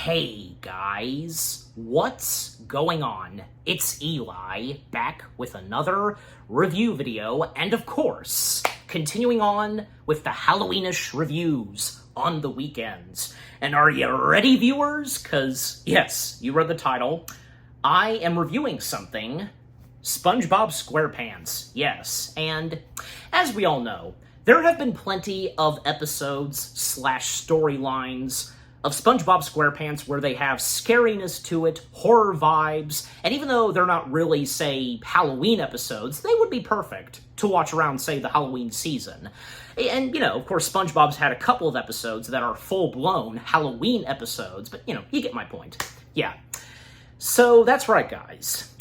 Hey guys, what's going on? It's Eli, back with another review video, and of course, continuing on with the Halloweenish reviews on the weekends. And are you ready, viewers? Because, yes, you read the title. I am reviewing something, SpongeBob SquarePants, yes. And as we all know, there have been plenty of episodes/storylines of SpongeBob SquarePants where they have scariness to it, horror vibes, and even though they're not really, say, Halloween episodes, they would be perfect to watch around, say, the Halloween season. And, you know, of course, SpongeBob's had a couple of episodes that are full-blown Halloween episodes, but, you know, you get my point. Yeah. So, that's right, guys.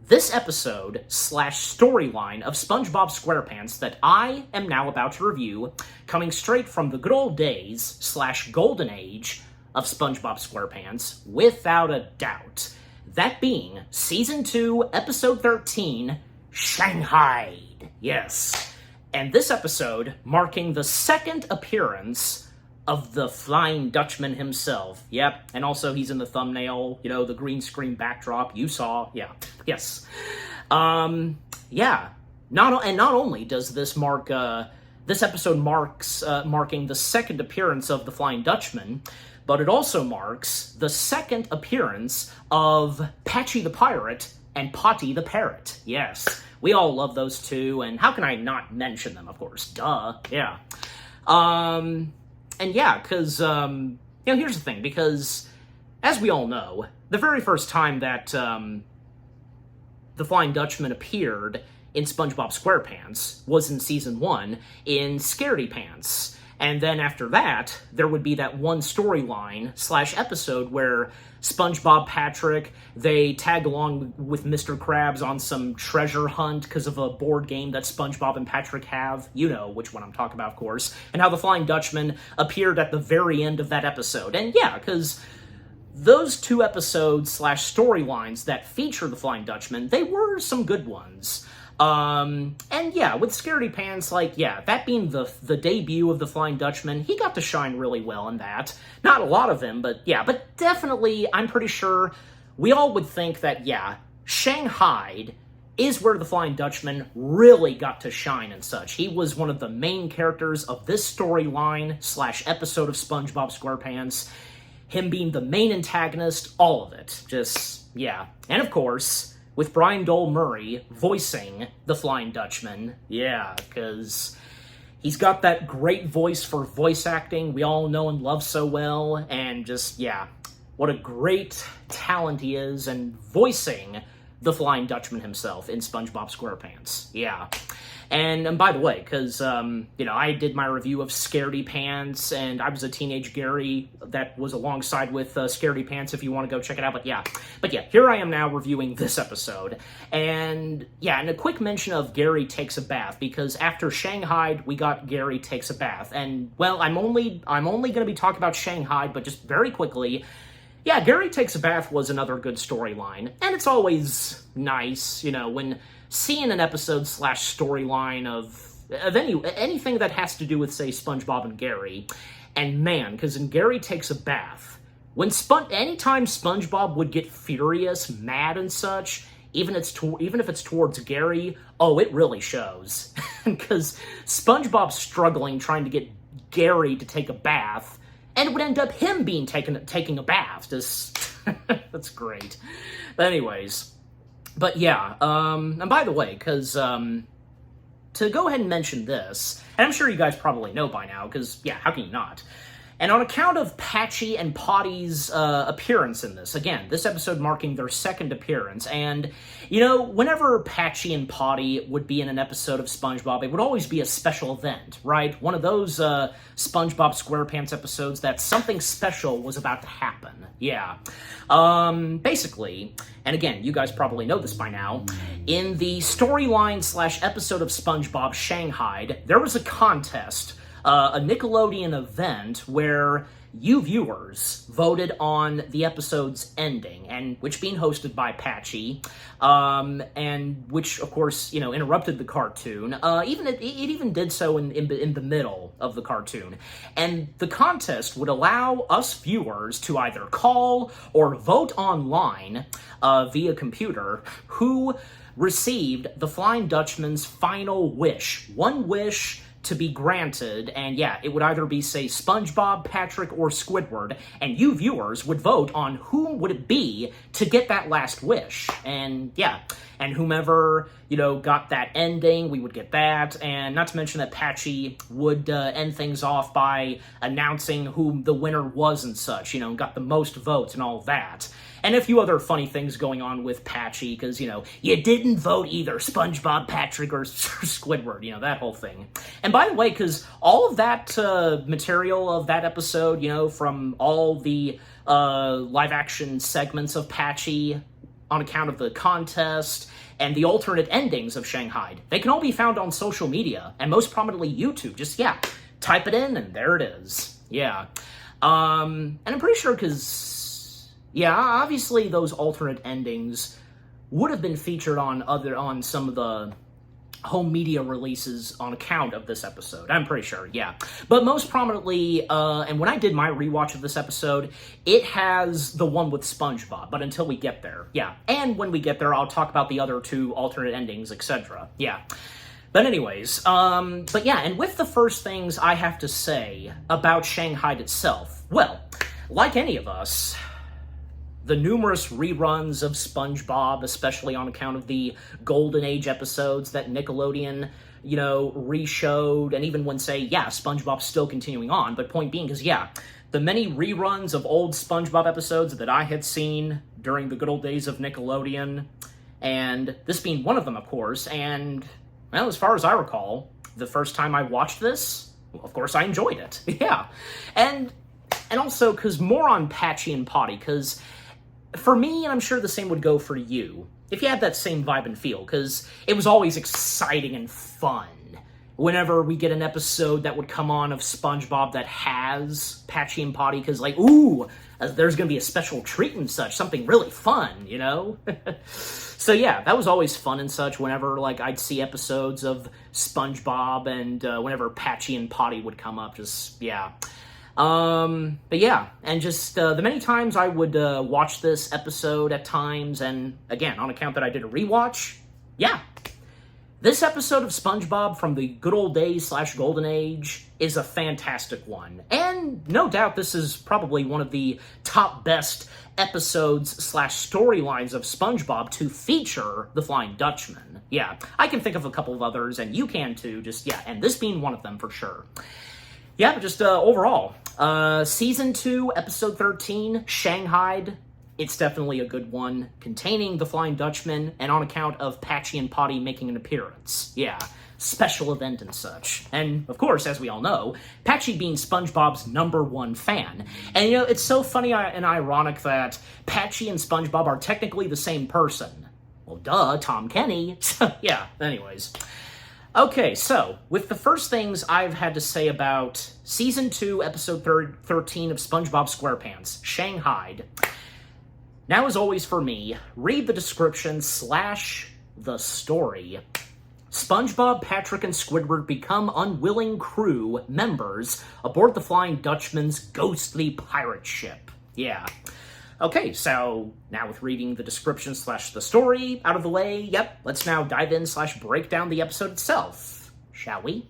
This episode/storyline of SpongeBob SquarePants that I am now about to review, coming straight from the good old days/golden age of SpongeBob SquarePants, without a doubt. That being Season 2, Episode 13, Shanghaied. Yes. And this episode marking the second appearance of the Flying Dutchman himself. Yep, and also he's in the thumbnail, you know, the green screen backdrop you saw. Yeah, yes. Yeah. Not only does this mark, this episode marks, marking the second appearance of the Flying Dutchman, but it also marks the second appearance of Patchy the Pirate and Potty the Parrot. Yes, we all love those two, and how can I not mention them, of course? Duh, yeah. And yeah, because, you know, here's the thing, because, as we all know, the very first time that, the Flying Dutchman appeared in SpongeBob SquarePants was in Season 1 in Scaredy Pants. And then after that, there would be that one storyline/episode where SpongeBob, Patrick, they tag along with Mr. Krabs on some treasure hunt because of a board game that SpongeBob and Patrick have. You know which one I'm talking about, of course. And how the Flying Dutchman appeared at the very end of that episode. And yeah, because those two episodes/storylines that feature the Flying Dutchman, they were some good ones. And yeah, with Scaredy Pants, like, yeah, that being the debut of the Flying Dutchman, he got to shine really well in that. Not a lot of him, but yeah, but definitely, I'm pretty sure we all would think that, yeah, Shanghaied is where the Flying Dutchman really got to shine and such. He was one of the main characters of this storyline/episode of SpongeBob SquarePants. Him being the main antagonist, all of it. Just, yeah. And of course, with Brian Dole Murray voicing the Flying Dutchman. Yeah, because he's got that great voice for voice acting we all know and love so well, and just, yeah, what a great talent he is in voicing the Flying Dutchman himself in SpongeBob SquarePants. Yeah. And by the way, because, you know, I did my review of Scaredy Pants, and I was a teenage Gary that was alongside with Scaredy Pants if you want to go check it out, but yeah, here I am now reviewing this episode, and yeah, and a quick mention of Gary Takes a Bath, because after Shanghaied, we got Gary Takes a Bath, and, well, I'm only going to be talking about Shanghaied, but just very quickly, yeah, Gary Takes a Bath was another good storyline, and it's always nice, you know, when seeing an episode/storyline of anything that has to do with, say, SpongeBob and Gary. And man, because in Gary Takes a Bath, anytime SpongeBob would get furious, mad and such, even if it's towards Gary, oh, it really shows. Because SpongeBob's struggling trying to get Gary to take a bath, and it would end up him being taking a bath. Just that's great. But anyways, but yeah, and by the way, because, to go ahead and mention this, and I'm sure you guys probably know by now, because, yeah, how can you not? And on account of Patchy and Potty's appearance in this, again, this episode marking their second appearance, and, you know, whenever Patchy and Potty would be in an episode of SpongeBob, it would always be a special event, right? One of those SpongeBob SquarePants episodes that something special was about to happen. Yeah. Basically, and again, you guys probably know this by now, in the storyline/episode of SpongeBob Shanghaied, there was a contest, a Nickelodeon event where you viewers voted on the episode's ending, and which being hosted by Patchy, and which, of course, interrupted the cartoon. It even did so in the middle of the cartoon. And the contest would allow us viewers to either call or vote online via computer who received the Flying Dutchman's final wish. One wish to be granted, and it would either be, say, SpongeBob, Patrick, or Squidward, and you viewers would vote on whom would it be to get that last wish. And and whomever, got that ending, we would get that, and not to mention that Patchy would end things off by announcing who the winner was and such, got the most votes and all that. And a few other funny things going on with Patchy, because, you didn't vote either SpongeBob, Patrick, or Squidward, that whole thing. And by the way, because all of that material of that episode, from all the live-action segments of Patchy on account of the contest and the alternate endings of Shanghaied, they can all be found on social media, and most prominently YouTube. Just, type it in, and there it is. And I'm pretty sure, because obviously those alternate endings would have been featured on some of the home media releases on account of this episode. I'm pretty sure, But most prominently, and when I did my rewatch of this episode, it has the one with SpongeBob, but until we get there, And when we get there, I'll talk about the other two alternate endings, etc. But anyways, and with the first things I have to say about Shanghaied itself, well, like any of us, the numerous reruns of SpongeBob, especially on account of the Golden Age episodes that Nickelodeon, reshowed, and even when, say, SpongeBob's still continuing on, but point being is, the many reruns of old SpongeBob episodes that I had seen during the good old days of Nickelodeon, and this being one of them, of course, and, well, as far as I recall, the first time I watched this, well, of course I enjoyed it, and also, because more on Patchy and Potty, because for me, and I'm sure the same would go for you, if you had that same vibe and feel, because it was always exciting and fun whenever we get an episode that would come on of SpongeBob that has Patchy and Potty, because, there's going to be a special treat and such, something really fun, So, that was always fun and such whenever, I'd see episodes of SpongeBob and whenever Patchy and Potty would come up, and just the many times I would watch this episode at times, and again, on account that I did a rewatch, this episode of SpongeBob from the good old days / golden age is a fantastic one. And no doubt this is probably one of the top best episodes / storylines of SpongeBob to feature the Flying Dutchman. I can think of a couple of others, and you can too, and this being one of them for sure. But just overall, Season 2, Episode 13, Shanghaied, it's definitely a good one, containing the Flying Dutchman, and on account of Patchy and Potty making an appearance. Special event and such. And, of course, as we all know, Patchy being SpongeBob's #1 fan. And, it's so funny and ironic that Patchy and SpongeBob are technically the same person. Well, duh, Tom Kenny. Anyways. Okay, so, with the first things I've had to say about Season 2, Episode 13 of SpongeBob SquarePants, Shanghaied. Now, as always for me, read the description / the story. SpongeBob, Patrick, and Squidward become unwilling crew members aboard the Flying Dutchman's ghostly pirate ship. Okay, so now with reading the description / the story out of the way, let's now dive in / break down the episode itself, shall we?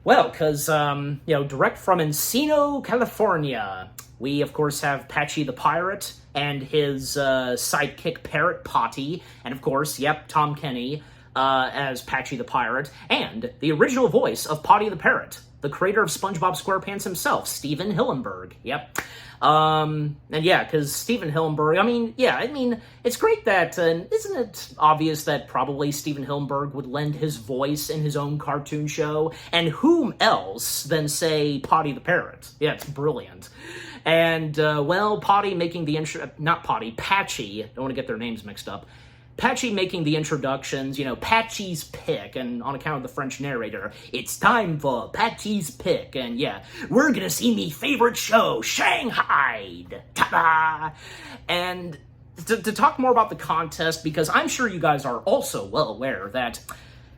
Well, because, direct from Encino, California, we, of course, have Patchy the Pirate and his sidekick parrot, Potty, and, of course, Tom Kenny as Patchy the Pirate, and the original voice of Potty the Parrot, the creator of SpongeBob SquarePants himself, Stephen Hillenburg. And because Stephen Hillenburg, it's great that, isn't it obvious that probably Stephen Hillenburg would lend his voice in his own cartoon show? And whom else than, say, Potty the Parrot? It's brilliant. And, Potty making the intro, not Potty, Patchy, don't want to get their names mixed up, Patchy making the introductions, Patchy's pick, and on account of the French narrator, it's time for Patchy's pick, and yeah, we're gonna see me favorite show, Shanghaied! Ta-da! And to talk more about the contest, because I'm sure you guys are also well aware that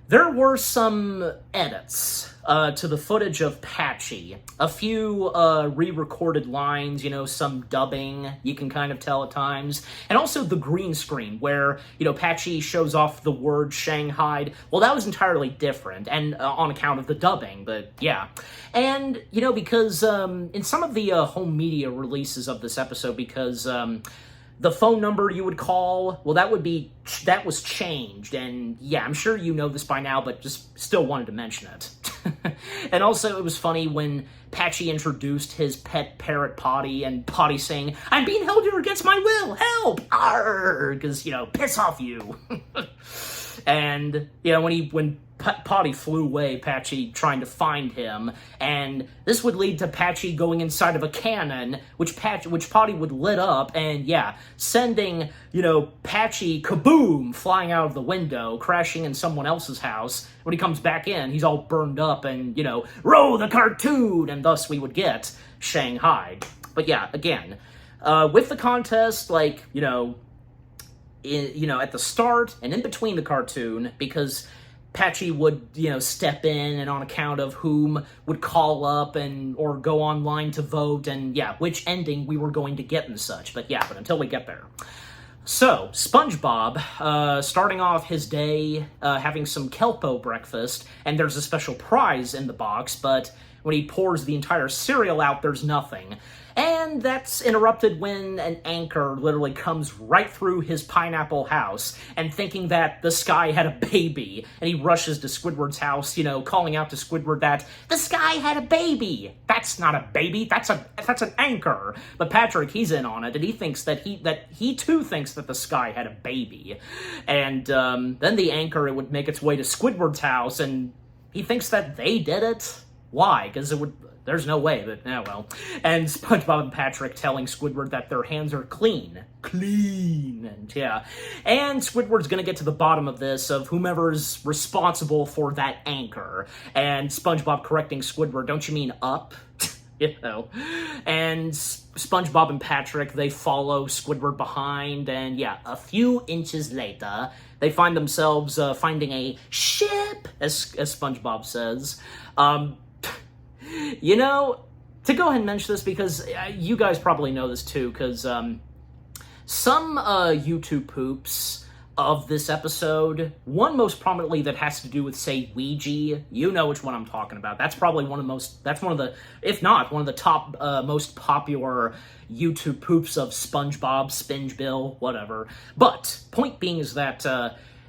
there were some edits to the footage of Patchy. A few re-recorded lines, some dubbing, you can kind of tell at times. And also the green screen, where, Patchy shows off the word Shanghaied. Well, that was entirely different, and on account of the dubbing, but yeah. And, because in some of the home media releases of this episode, because the phone number you would call, well, that was changed, and yeah, I'm sure you know this by now, but just still wanted to mention it. And also, it was funny when Patchy introduced his pet parrot Potty, and Potty saying, "I'm being held here against my will, help! Arrgh!" Because, piss off you. And, when Potty flew away, Patchy trying to find him, and this would lead to Patchy going inside of a cannon, which Potty would lit up, and yeah, sending, Patchy kaboom, flying out of the window, crashing in someone else's house. When he comes back in, he's all burned up, and, roll the cartoon, and thus we would get Shanghaied. But yeah, again, with the contest, at the start and in between the cartoon, because Patchy would, step in, and on account of whom would call up or go online to vote, and yeah, which ending we were going to get and such. But until we get there. So, SpongeBob, starting off his day, having some Kelpo breakfast, and there's a special prize in the box, but when he pours the entire cereal out, there's nothing. And that's interrupted when an anchor literally comes right through his pineapple house, and thinking that the sky had a baby, and he rushes to Squidward's house, calling out to Squidward that the sky had a baby. That's not a baby, that's an anchor. But Patrick, he's in on it, and he thinks that he too thinks that the sky had a baby. And then the anchor, it would make its way to Squidward's house, and he thinks that they did it. Why? Because there's no way, but, well. And SpongeBob and Patrick telling Squidward that their hands are clean. Clean. And, yeah. And Squidward's gonna get to the bottom of this, of whomever's responsible for that anchor. And SpongeBob correcting Squidward, don't you mean up? And SpongeBob and Patrick, they follow Squidward behind, and yeah, a few inches later, they find themselves finding a ship, as SpongeBob says. To go ahead and mention this, because you guys probably know this too, because some YouTube poops of this episode, one most prominently that has to do with, say, Ouija, you know which one I'm talking about. That's probably one of the top most popular YouTube poops of SpongeBob, Spingebill, whatever. But, point being is that,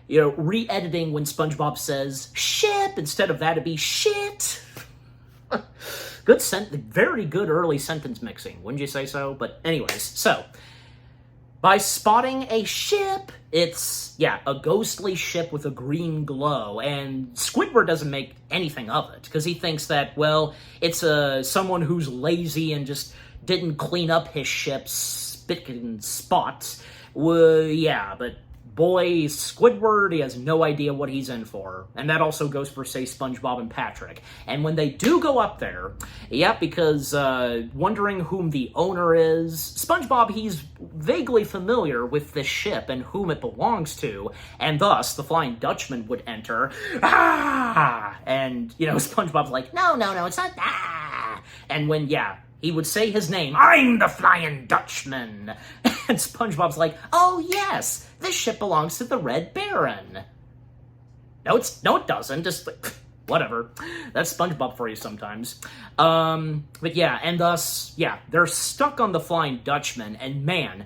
re-editing when SpongeBob says ship, instead of that it'd be shit. Very good early sentence mixing, wouldn't you say so? But anyways, so, by spotting a ship, it's, a ghostly ship with a green glow, and Squidward doesn't make anything of it, because he thinks that, well, it's someone who's lazy and just didn't clean up his ship's spick and spots. But boy, Squidward, he has no idea what he's in for. And that also goes for, say, SpongeBob and Patrick. And when they do go up there, because wondering whom the owner is, SpongeBob, he's vaguely familiar with this ship and whom it belongs to, and thus the Flying Dutchman would enter. Ah! And, SpongeBob's like, no, it's not that. And when, he would say his name, I'm the Flying Dutchman. And SpongeBob's like, oh yes, this ship belongs to the Red Baron. No, it doesn't. Just like, whatever. That's SpongeBob for you sometimes. But and thus, they're stuck on the Flying Dutchman, and man,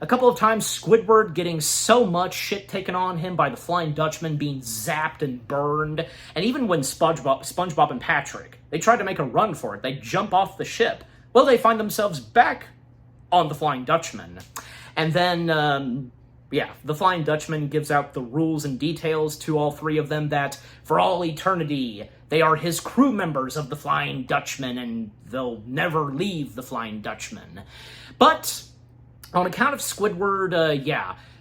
a couple of times Squidward getting so much shit taken on him by the Flying Dutchman, being zapped and burned, and even when SpongeBob and Patrick, they try to make a run for it, they jump off the ship, well, they find themselves back on the Flying Dutchman. And then, the Flying Dutchman gives out the rules and details to all three of them that, for all eternity, they are his crew members of the Flying Dutchman, and they'll never leave the Flying Dutchman. But on account of Squidward,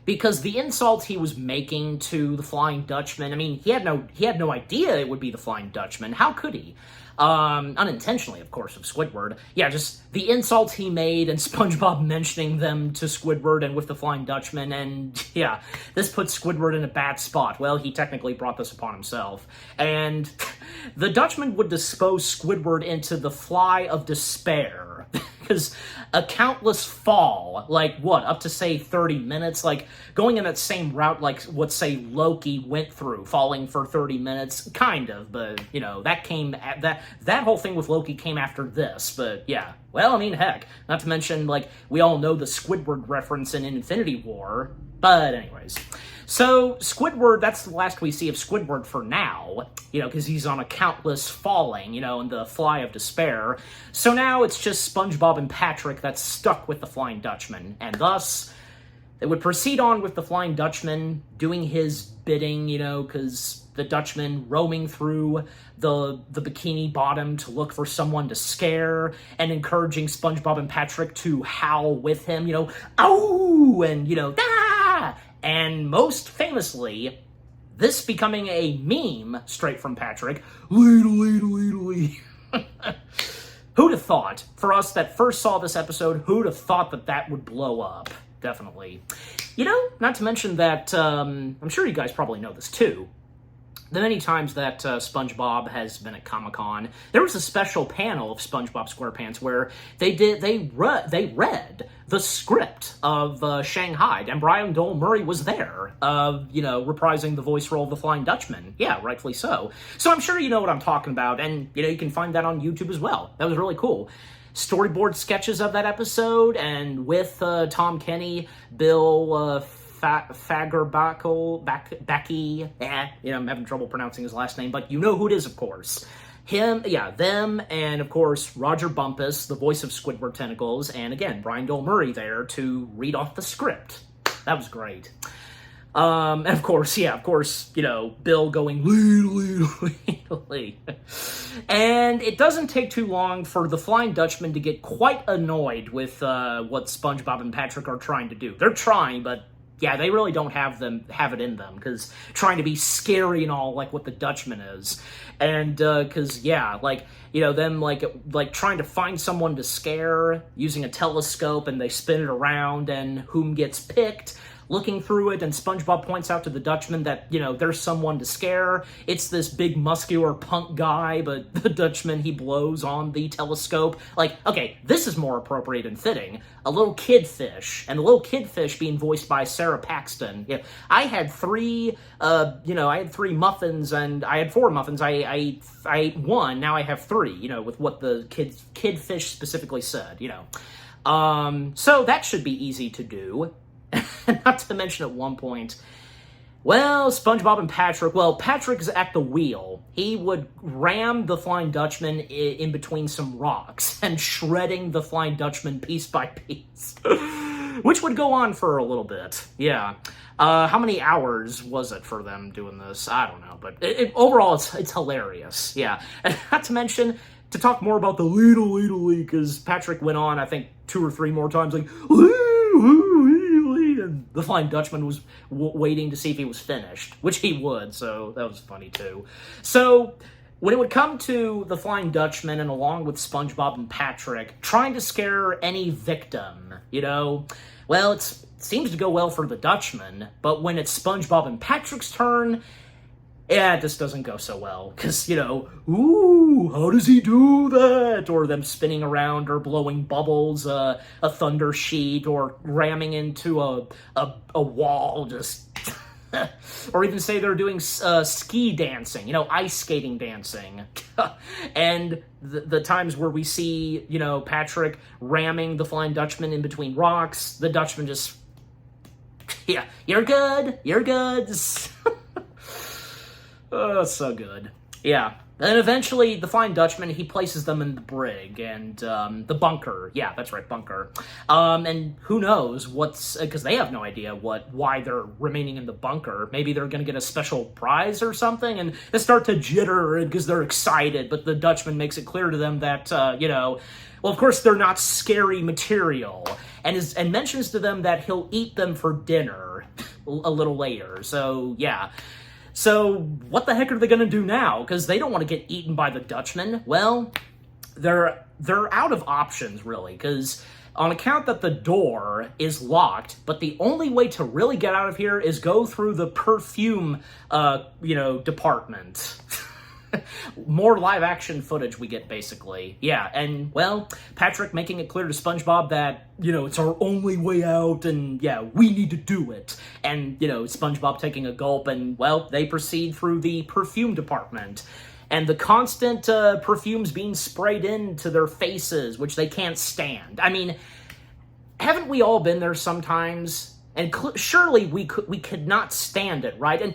because the insult he was making to the Flying Dutchman, I mean, he had no idea it would be the Flying Dutchman. How could he? Unintentionally, of course, of Squidward. Yeah, just the insults he made and SpongeBob mentioning them to Squidward and with the Flying Dutchman, and yeah, this puts Squidward in a bad spot. Well, he technically brought this upon himself. And the Dutchman would dispose Squidward into the Fly of Despair. Because a countless fall, like, what, up to, say, 30 minutes? Like, going in that same route like what, say, Loki went through, falling for 30 minutes, kind of, but, you know, that came, that whole thing with Loki came after this, but, yeah. Well, I mean, heck, not to mention, like, we all know the Squidward reference in Infinity War, but anyways. So, Squidward, that's the last we see of Squidward for now, you know, because he's on a countless falling, you know, in the Fly of Despair. So now it's just SpongeBob and Patrick that's stuck with the Flying Dutchman, and thus, they would proceed on with the Flying Dutchman doing his bidding, you know, because the Dutchman roaming through the Bikini Bottom to look for someone to scare, and encouraging SpongeBob and Patrick to howl with him, you know, ow, and, you know, ah! And most famously, this becoming a meme straight from Patrick, lee. Who'd have thought, for us that first saw this episode, who'd have thought that that would blow up? Definitely. You know, not to mention that, I'm sure you guys probably know this too, the many times that SpongeBob has been at Comic-Con, there was a special panel of SpongeBob SquarePants where they read the script of Shanghaied, and Brian Doyle Murray was there, you know, reprising the voice role of the Flying Dutchman. Yeah, rightfully so. So I'm sure you know what I'm talking about, and, you know, you can find that on YouTube as well. That was really cool. Storyboard sketches of that episode, and with Tom Kenny, Bill Becky, you know, I'm having trouble pronouncing his last name, but you know who it is, of course. Him, yeah, them, and of course, Roger Bumpus, the voice of Squidward Tentacles, and again, Brian Doyle Murray there to read off the script. That was great. And of course, yeah, of course, you know, Bill going, lee. And it doesn't take too long for the Flying Dutchman to get quite annoyed with what SpongeBob and Patrick are trying to do. They're trying, but yeah, they really don't have it in them, because trying to be scary and all, like what the Dutchman is. And, because, yeah, like, you know, them, like trying to find someone to scare using a telescope, and they spin it around, and whom gets picked, looking through it, and SpongeBob points out to the Dutchman that, you know, there's someone to scare. It's this big, muscular punk guy, but the Dutchman, he blows on the telescope. Like, okay, this is more appropriate and fitting. A little kid fish, and the little kid fish being voiced by Sarah Paxton. Yeah, I had three muffins, and I had 4 muffins. I ate 1, now I have 3, you know, with what the kid fish specifically said, you know. So that should be easy to do. Not to mention at one point, well, SpongeBob and Patrick, well, Patrick's at the wheel. He would ram the Flying Dutchman in between some rocks and shredding the Flying Dutchman piece by piece. Which would go on for a little bit, yeah. How many hours was it for them doing this? I don't know, but overall, it's hilarious, yeah. And not to mention, to talk more about the lee, because Patrick went on, I think, 2 or 3 more times, like, and the Flying Dutchman was waiting to see if he was finished, which he would, so that was funny too. So, when it would come to the Flying Dutchman, and along with SpongeBob and Patrick, trying to scare any victim, you know, well, it seems to go well for the Dutchman, but when it's SpongeBob and Patrick's turn, yeah, this doesn't go so well, because, you know, ooh, how does he do that? Or them spinning around, or blowing bubbles, a thunder sheet, or ramming into a wall, just... or even say they're doing ski dancing, you know, ice skating dancing. And the times where we see, you know, Patrick ramming the Flying Dutchman in between rocks, the Dutchman just... yeah, you're good. Oh, so good. Yeah. And eventually, the Flying Dutchman, he places them in the brig, and the bunker. Yeah, that's right, bunker. And who knows because they have no idea why they're remaining in the bunker. Maybe they're going to get a special prize or something, and they start to jitter because they're excited, but the Dutchman makes it clear to them that, you know, well, of course, they're not scary material, and mentions to them that he'll eat them for dinner. a little later. So, yeah. So, what the heck are they going to do now? Because they don't want to get eaten by the Dutchman. Well, they're out of options, really, because on account that the door is locked, but the only way to really get out of here is go through the perfume, department. More live-action footage we get, basically. Yeah, and, well, Patrick making it clear to SpongeBob that, it's our only way out, and, yeah, we need to do it. And, SpongeBob taking a gulp, and, well, they proceed through the perfume department. And the constant perfumes being sprayed into their faces, which they can't stand. I mean, haven't we all been there sometimes? And surely we could not stand it, right? And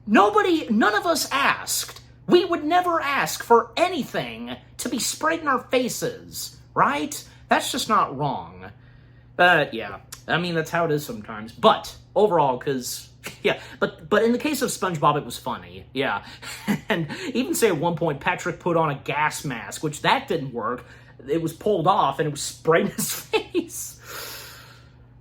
none of us asked. We would never ask for anything to be sprayed in our faces, right? That's just not wrong. But, yeah, I mean, that's how it is sometimes. But, overall, because... yeah, but in the case of SpongeBob, it was funny, yeah. And even say at one point, Patrick put on a gas mask, which that didn't work. It was pulled off, and it was sprayed in his face.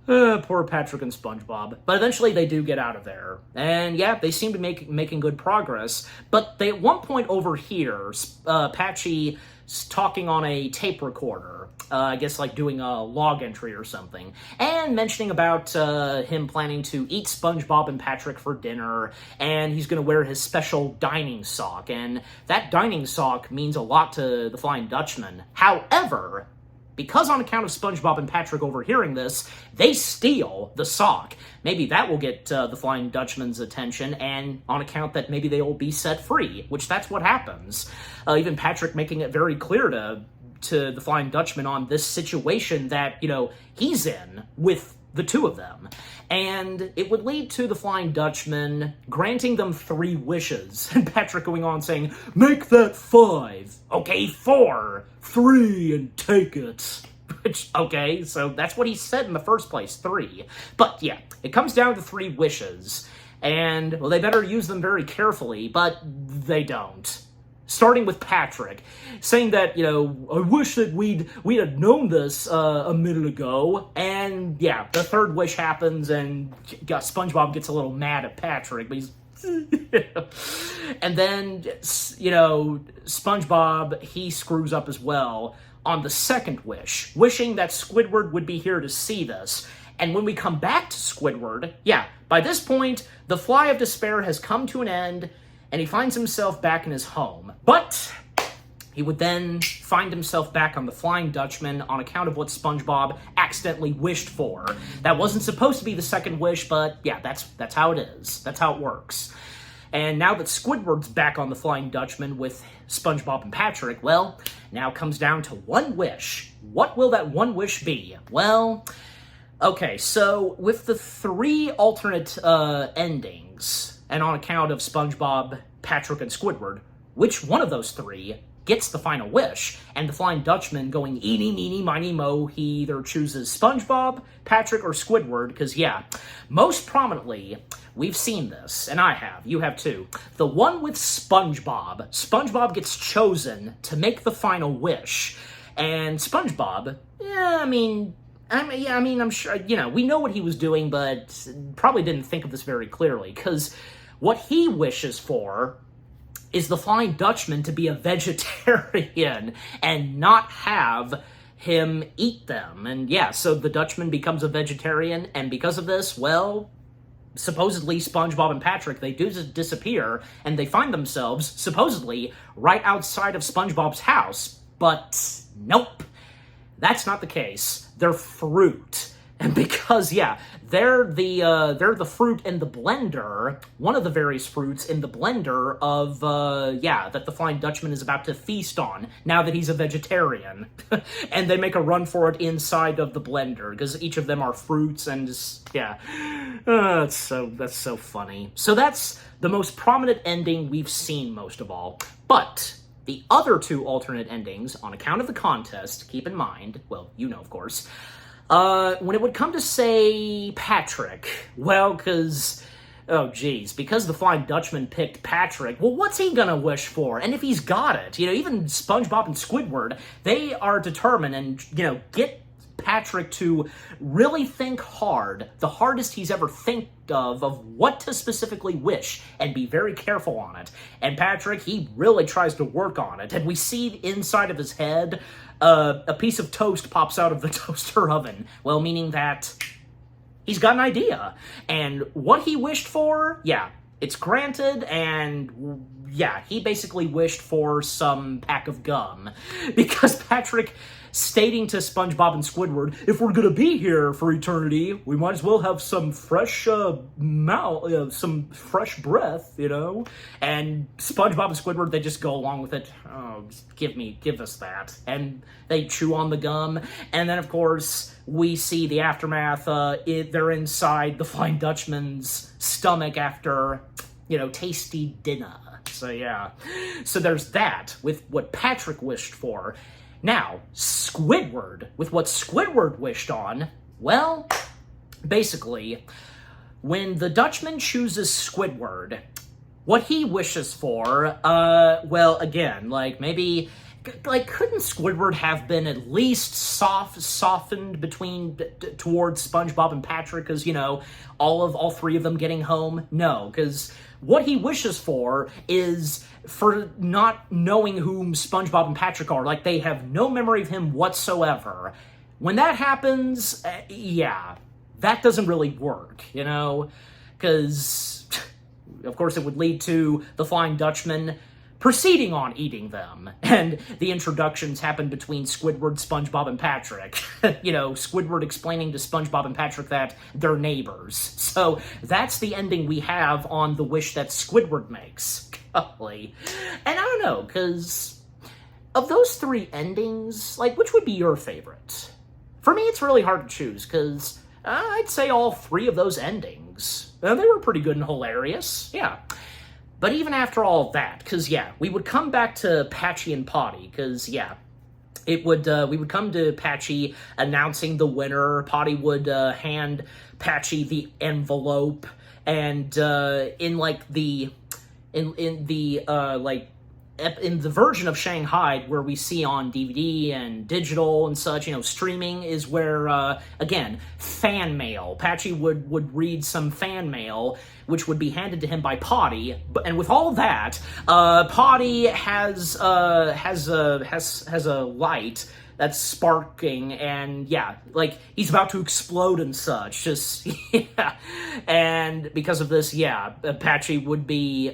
Poor Patrick and SpongeBob. But eventually, they do get out of there. And, yeah, they seem to be making good progress. But they, at one point over here, Patchy's talking on a tape recorder. I guess like doing a log entry or something, and mentioning about him planning to eat SpongeBob and Patrick for dinner, and he's going to wear his special dining sock, and that dining sock means a lot to the Flying Dutchman. However, because on account of SpongeBob and Patrick overhearing this, they steal the sock. Maybe that will get the Flying Dutchman's attention, and on account that maybe they will be set free, which that's what happens. Even Patrick making it very clear to the Flying Dutchman on this situation that, he's in with the two of them. And it would lead to the Flying Dutchman granting them 3 wishes. And Patrick going on saying, make that 5. Okay, 4. 3, and take it. Which, okay, so that's what he said in the first place, 3. But, yeah, it comes down to 3 wishes. And, well, they better use them very carefully, but they don't. Starting with Patrick, saying that, I wish that we'd had known this a minute ago, and yeah, the 3rd wish happens, and SpongeBob gets a little mad at Patrick, but he's... And then, SpongeBob, he screws up as well on the 2nd wish, wishing that Squidward would be here to see this. And when we come back to Squidward, yeah, by this point, the Fly of Despair has come to an end, and he finds himself back in his home. But he would then find himself back on the Flying Dutchman on account of what SpongeBob accidentally wished for. That wasn't supposed to be the 2nd wish, but yeah, that's how it is. That's how it works. And now that Squidward's back on the Flying Dutchman with SpongeBob and Patrick, well, now comes down to 1 wish. What will that 1 wish be? Well, okay, so with the 3 alternate endings, and on account of SpongeBob, Patrick, and Squidward, which one of those 3 gets the final wish? And the Flying Dutchman going eeny, meeny, miny, mo, he either chooses SpongeBob, Patrick, or Squidward, because, yeah, most prominently, we've seen this, and I have, you have too. The one with SpongeBob. SpongeBob gets chosen to make the final wish, and SpongeBob, I'm sure, we know what he was doing, but probably didn't think of this very clearly, because what he wishes for is the Flying Dutchman to be a vegetarian and not have him eat them. And yeah, so the Dutchman becomes a vegetarian, and because of this, well, supposedly SpongeBob and Patrick, they do disappear, and they find themselves, supposedly, right outside of SpongeBob's house. But nope, that's not the case. They're fruit. And because, yeah, they're the fruit in the blender, one of the various fruits in the blender of, that the Flying Dutchman is about to feast on, now that he's a vegetarian. And they make a run for it inside of the blender, because each of them are fruits, and just, yeah. That's so funny. So that's the most prominent ending we've seen most of all. But the other 2 alternate endings, on account of the contest, keep in mind, well, of course, when it would come to, say, Patrick, well, because the Flying Dutchman picked Patrick, well, what's he gonna wish for? And if he's got it, even SpongeBob and Squidward, they are determined and, get Patrick to really think hard, the hardest he's ever think of what to specifically wish, and be very careful on it. And Patrick, he really tries to work on it, and we see inside of his head, a piece of toast pops out of the toaster oven. Well, meaning that he's got an idea. And what he wished for, yeah, it's granted, and yeah, he basically wished for some pack of gum. Because Patrick stating to SpongeBob and Squidward, if we're gonna be here for eternity, we might as well have some fresh some fresh breath, you know? And SpongeBob and Squidward, they just go along with it. Oh, just give us that. And they chew on the gum. And then, of course, we see the aftermath. They're inside the Flying Dutchman's stomach after, you know, tasty dinner. So, yeah. So there's that with what Patrick wished for. Now, Squidward, with what Squidward wished on, well, basically, when the Dutchman chooses Squidward, what he wishes for, well, again, like, maybe, like, couldn't Squidward have been at least softened towards SpongeBob and Patrick, because, you know, all three of them getting home? No, because what he wishes for is for not knowing whom SpongeBob and Patrick are. Like, they have no memory of him whatsoever. When that happens, yeah, that doesn't really work, you know? Because, of course, it would lead to the Flying Dutchman proceeding on eating them. And the introductions happen between Squidward, SpongeBob, and Patrick. You know, Squidward explaining to SpongeBob and Patrick that they're neighbors. So that's the ending we have on the wish that Squidward makes. Golly. And I don't know, because of those three endings, like, which would be your favorite? For me, it's really hard to choose, because I'd say all three of those endings. They were pretty good and hilarious, yeah. But even after all that, because, yeah, we would come back to Patchy and Potty, because, yeah, we would come to Patchy announcing the winner. Potty would hand Patchy the envelope, and in the version of Shanghaied where we see on DVD and digital and such, you know, streaming is where, again, fan mail. Patchy would read some fan mail, which would be handed to him by Potty, and with all that, Potty has a light that's sparking, and yeah, like, he's about to explode and such, just, yeah, and because of this, yeah, Patchy would be,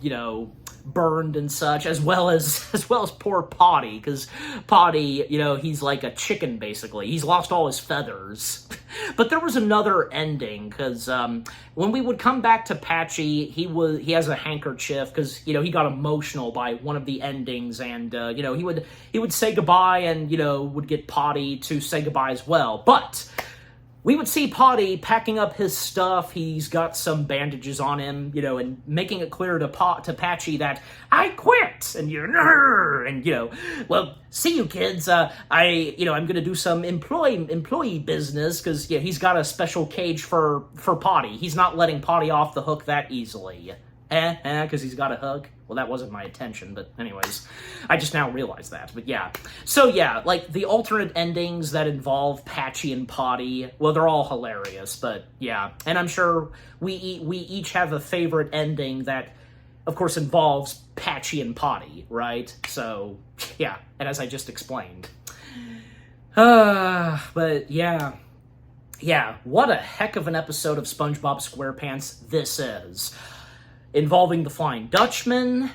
you know, burned and such, as well as poor Potty, because Potty, you know, he's like a chicken, basically. He's lost all his feathers. But there was another ending, because when we would come back to Patchy, he has a handkerchief, because, you know, he got emotional by one of the endings, and, you know, he would say goodbye, and, you know, would get Potty to say goodbye as well. But we would see Potty packing up his stuff. He's got some bandages on him, you know, and making it clear to Patchy that, I quit, and you're, and, you know, well, see you kids, I'm gonna do some employee business, because, yeah, he's got a special cage for Potty. He's not letting Potty off the hook that easily. Because he's got a hook. Well, that wasn't my intention, but anyways, I just now realized that, but yeah. So yeah, like, the alternate endings that involve Patchy and Potty, well, they're all hilarious, but yeah. And I'm sure we each have a favorite ending that, of course, involves Patchy and Potty, right? So, yeah, and as I just explained. But yeah. Yeah, what a heck of an episode of SpongeBob SquarePants this is. Involving the Flying Dutchman,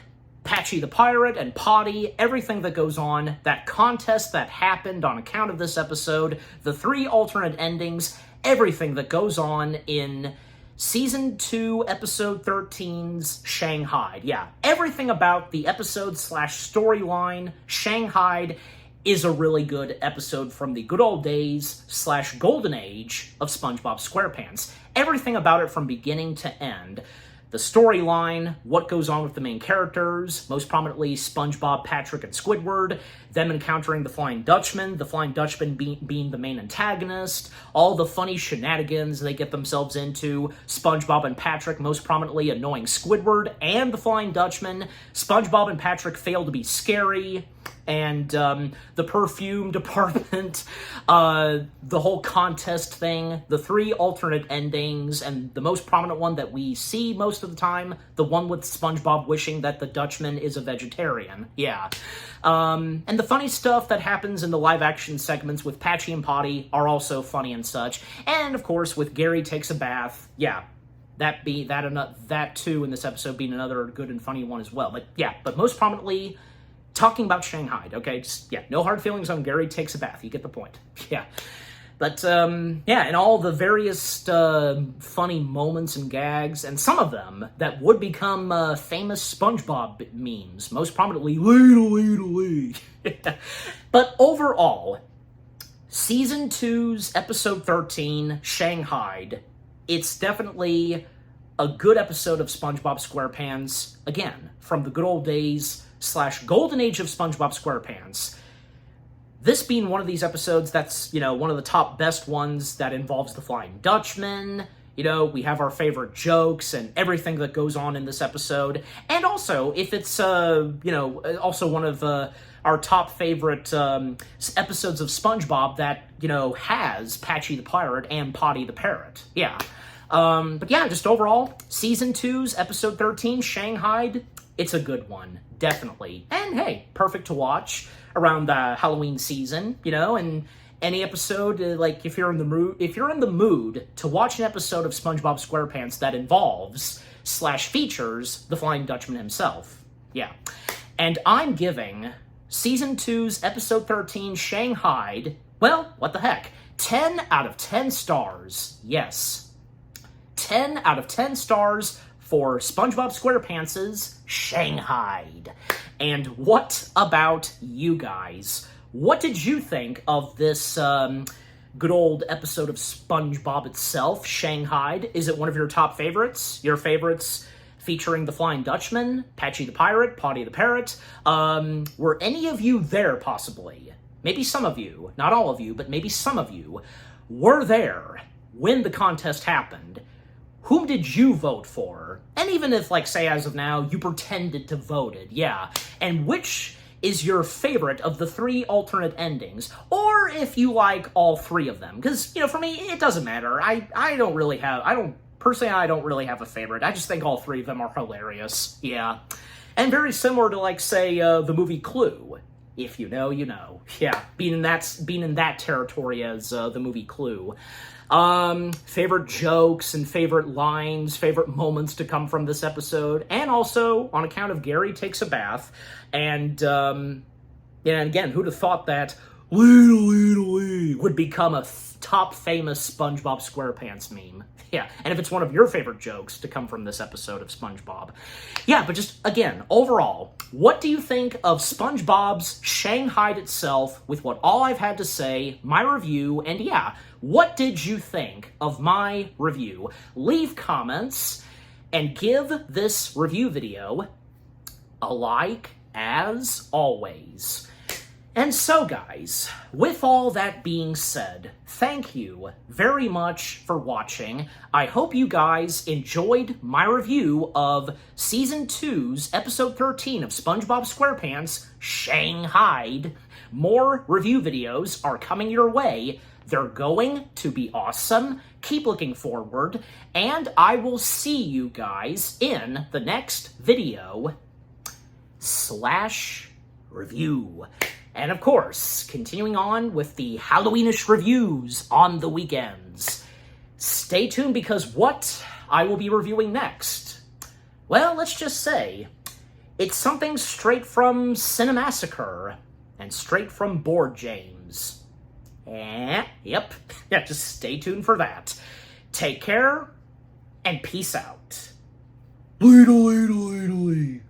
Patchy the Pirate, and Potty, everything that goes on, that contest that happened on account of this episode, the three alternate endings, everything that goes on in Season 2, Episode 13's Shanghaied. Yeah, everything about the episode/storyline, Shanghaied, is a really good episode from the good old days / golden age of SpongeBob SquarePants. Everything about it from beginning to end. The storyline, what goes on with the main characters, most prominently SpongeBob, Patrick, and Squidward, them encountering the Flying Dutchman being the main antagonist, all the funny shenanigans they get themselves into, SpongeBob and Patrick most prominently annoying Squidward and the Flying Dutchman, SpongeBob and Patrick fail to be scary, and the perfume department, the whole contest thing, the 3 alternate endings, and the most prominent one that we see most of the time, the one with SpongeBob wishing that the Dutchman is a vegetarian. Yeah. And the funny stuff that happens in the live-action segments with Patchy and Potty are also funny and such. And, of course, with Gary Takes a Bath, yeah. That too in this episode being another good and funny one as well. But yeah, but most prominently, talking about Shanghaied, okay? Just, yeah, no hard feelings on Gary Takes a Bath. You get the point. Yeah. But, yeah, and all the various funny moments and gags, and some of them that would become famous SpongeBob memes, most prominently, lee. But overall, Season 2's Episode 13, Shanghaied, it's definitely a good episode of SpongeBob SquarePants, again, from the good old days / golden age of SpongeBob SquarePants. This being one of these episodes that's, one of the top best ones that involves the Flying Dutchman. We have our favorite jokes and everything that goes on in this episode. And also, if it's, also one of our top favorite episodes of SpongeBob that, has Patchy the Pirate and Potty the Parrot. Yeah. But yeah, just overall, Season 2's Episode 13, Shanghaied, it's a good one, definitely. And hey, perfect to watch around the Halloween season, and any episode, like if you're in the mood to watch an episode of SpongeBob SquarePants that involves / features the Flying Dutchman himself. Yeah. And I'm giving Season 2's Episode 13, Shanghaied, well, what the heck, 10 out of 10 stars. Yes. 10 out of 10 stars for SpongeBob SquarePants' Shanghaied. And what about you guys? What did you think of this good old episode of SpongeBob itself, Shanghaied? Is it one of your top favorites? Your favorites featuring the Flying Dutchman, Patchy the Pirate, Potty the Parrot? Were any of you there, possibly? Maybe some of you, not all of you, but maybe some of you, were there when the contest happened. Whom did you vote for? And even if, say, as of now, you pretended to voted, yeah. And which is your favorite of the 3 alternate endings? Or if you like all 3 of them. Because, for me, it doesn't matter. I don't really have a favorite. I just think all 3 of them are hilarious, yeah. And very similar to, say, the movie Clue. If you know, you know. Yeah, being in that territory as the movie Clue. Favorite jokes and favorite lines, favorite moments to come from this episode, and also on account of Gary Takes a Bath, and again, who'd have thought that would become a top famous SpongeBob SquarePants meme? Yeah, and if it's one of your favorite jokes to come from this episode of SpongeBob. Yeah, but just, again, overall, what do you think of SpongeBob's Shanghaied itself with what all I've had to say, my review, and yeah, what did you think of my review? Leave comments and give this review video a like, as always. And so, guys, with all that being said, thank you very much for watching. I hope you guys enjoyed my review of Season 2's Episode 13 of SpongeBob SquarePants, Shanghaied. More review videos are coming your way. They're going to be awesome. Keep looking forward, and I will see you guys in the next video / review. And of course, continuing on with the Halloweenish reviews on the weekends. Stay tuned, because what I will be reviewing next, well, let's just say, it's something straight from Cinemassacre and straight from Board James. Yep. Yeah, just stay tuned for that. Take care, and peace out. Ladle.